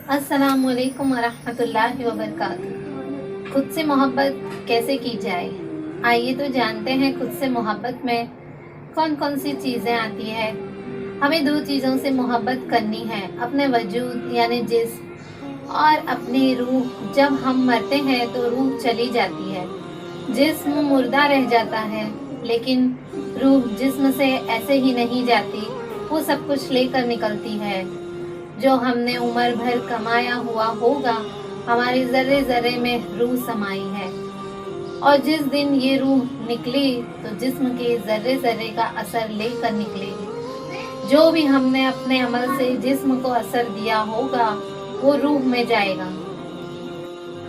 अस्सलामुअलैकुम वरहमतुल्लाहि वबरकातुहू। खुद से मोहब्बत कैसे की जाए, आइए तो जानते हैं खुद से मोहब्बत में कौन कौन सी चीज़ें आती है। हमें दो चीज़ों से मोहब्बत करनी है, अपने वजूद यानी जिस्म और अपनी रूह। जब हम मरते हैं तो रूह चली जाती है, जिस्म मुर्दा रह जाता है, लेकिन रूह जिस्म से ऐसे ही नहीं जाती, वो सब कुछ लेकर निकलती है। जो हमने उम्र भर कमाया हुआ होगा, हमारे ज़र्रे ज़र्रे में रूह समाई है, और जिस दिन ये रूह निकली तो जिस्म के ज़र्रे ज़र्रे का असर लेकर निकलेगी। जो भी हमने अपने अमल से जिस्म को असर दिया होगा वो रूह में जाएगा,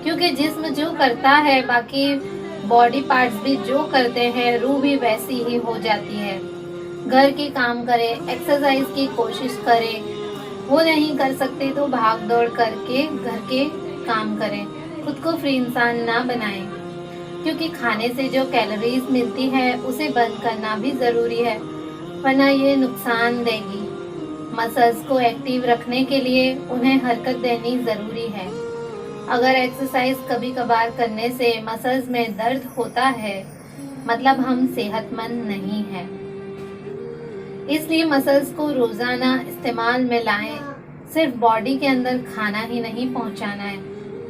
क्योंकि जिस्म जो करता है बाकी बॉडी पार्ट्स भी जो करते हैं, रूह भी वैसी ही हो जाती है। घर के काम करें, एक्सरसाइज की कोशिश करें, वो नहीं कर सकते तो भाग दौड़ करके घर के काम करें। खुद को फ्री इंसान ना बनाएं, क्योंकि खाने से जो कैलोरीज मिलती है उसे बंद करना भी ज़रूरी है, वरना ये नुकसान देगी। मसल्स को एक्टिव रखने के लिए उन्हें हरकत देनी ज़रूरी है। अगर एक्सरसाइज कभी कभार करने से मसल्स में दर्द होता है, मतलब हम सेहतमंद नहीं हैं। इसलिए मसल्स को रोज़ाना इस्तेमाल में लाएं। सिर्फ बॉडी के अंदर खाना ही नहीं पहुंचाना है,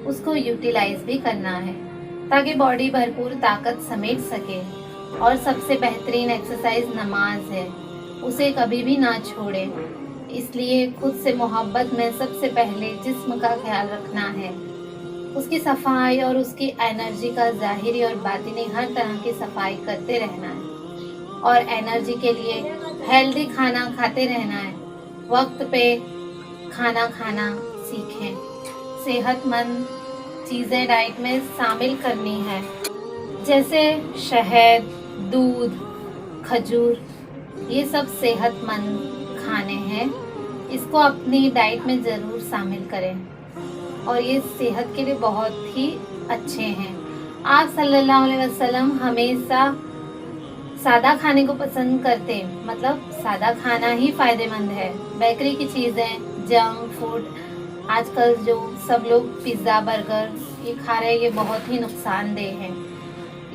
उसको यूटिलाइज भी करना है, ताकि बॉडी भरपूर ताकत समेट सके। और सबसे बेहतरीन एक्सरसाइज नमाज है, उसे कभी भी ना छोड़ें। इसलिए खुद से मोहब्बत में सबसे पहले जिस्म का ख्याल रखना है, उसकी सफाई और उसकी एनर्जी का ज़ाहिरी और बातिनी हर तरह की सफाई करते रहना है। और एनर्जी के लिए हेल्दी खाना खाते रहना है। वक्त पे खाना खाना सीखें। सेहतमंद चीज़ें डाइट में शामिल करनी है, जैसे शहद, दूध, खजूर, ये सब सेहतमंद खाने हैं। इसको अपनी डाइट में ज़रूर शामिल करें, और ये सेहत के लिए बहुत ही अच्छे हैं। आप सल्लल्लाहु अलैहि वसल्लम हमेशा सादा खाने को पसंद करते, मतलब सादा खाना ही फ़ायदेमंद है। बेकरी की चीज़ें, जंक फूड, आजकल जो सब लोग पिज़्ज़ा, बर्गर ये खा रहे हैं, ये बहुत ही नुकसानदेह हैं।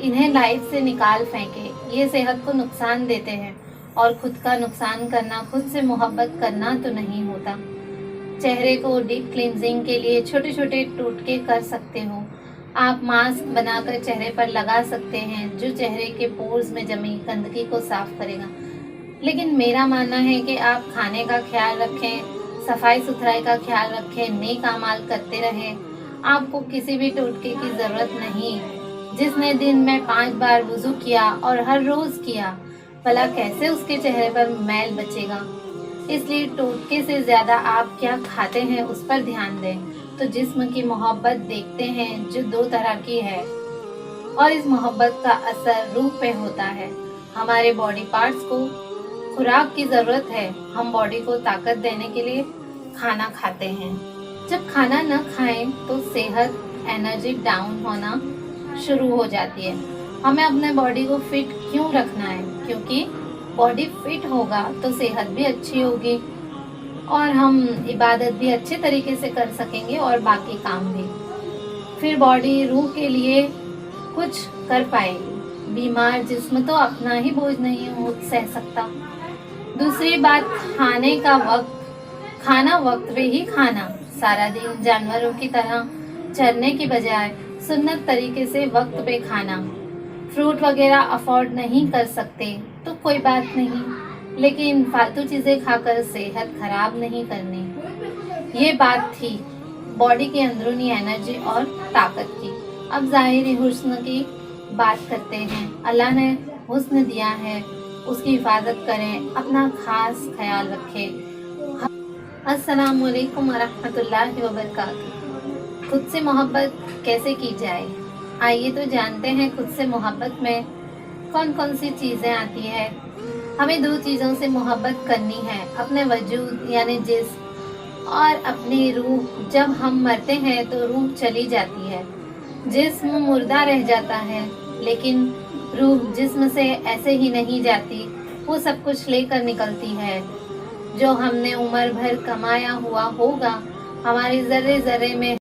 इन्हें लाइफ से निकाल फेंके, ये सेहत को नुकसान देते हैं। और खुद का नुकसान करना, खुद से मोहब्बत करना तो नहीं होता। चेहरे को डीप क्लींजिंग के लिए छोटे छोटे टोटके कर सकते हो। आप मास्क बनाकर चेहरे पर लगा सकते हैं, जो चेहरे के पोर्स में जमी गंदगी को साफ करेगा। लेकिन मेरा मानना है कि आप खाने का ख्याल रखें, सफाई सुथराई का ख्याल रखें, नेक अमाल करते रहें। आपको किसी भी टोटके की ज़रूरत नहीं। जिसने दिन में 5 बार वुज़ू किया और हर रोज़ किया, भला कैसे उसके चेहरे पर मैल बचेगा। इसलिए टोटके से ज़्यादा आप क्या खाते हैं उस पर ध्यान दें। तो जिस्म की मोहब्बत देखते हैं जो 2 तरह की है, और इस मोहब्बत का असर रूह पे होता है। हमारे बॉडी पार्ट्स को खुराक की ज़रूरत है। हम बॉडी को ताकत देने के लिए खाना खाते हैं। जब खाना न खाएं तो सेहत, एनर्जी डाउन होना शुरू हो जाती है। हमें अपने बॉडी को फिट क्यों रखना है? क्योंकि बॉडी फिट होगा तो सेहत भी अच्छी होगी, और हम इबादत भी अच्छे तरीके से कर सकेंगे, और बाकी काम भी। फिर बॉडी रूह के लिए कुछ कर पाएगी। बीमार जिस्म तो अपना ही बोझ नहीं हो सह सकता। दूसरी बात, खाने का वक्त। खाना वक्त पे ही खाना। सारा दिन जानवरों की तरह चरने की बजाय सुन्नत तरीके से वक्त पे खाना। फ्रूट वगैरह अफोर्ड नहीं कर सकते तो कोई बात नहीं, लेकिन फालतू चीज़ें खाकर सेहत खराब नहीं करनी। ये बात थी बॉडी की अंदरूनी एनर्जी और ताकत की। अब ज़ाहिरी हुस्न की बात करते हैं। अल्लाह ने हुस्न दिया है, उसकी हिफाजत करें, अपना खास ख्याल रखें। अस्सलामु अलैकुम वरहमतुल्लाहि वबरकातुहू। खुद से मोहब्बत कैसे की जाए, आइए तो जानते हैं खुद से मोहब्बत में कौन कौन सी चीज़ें आती है। हमें दो चीज़ों से मोहब्बत करनी है, अपने वजूद यानी जिस्म और अपनी रूह। जब हम मरते हैं तो रूह चली जाती है, जिस्म मुर्दा रह जाता है, लेकिन रूह जिस्म से ऐसे ही नहीं जाती, वो सब कुछ लेकर निकलती है। जो हमने उम्र भर कमाया हुआ होगा, ہماری ذرے ذرے میں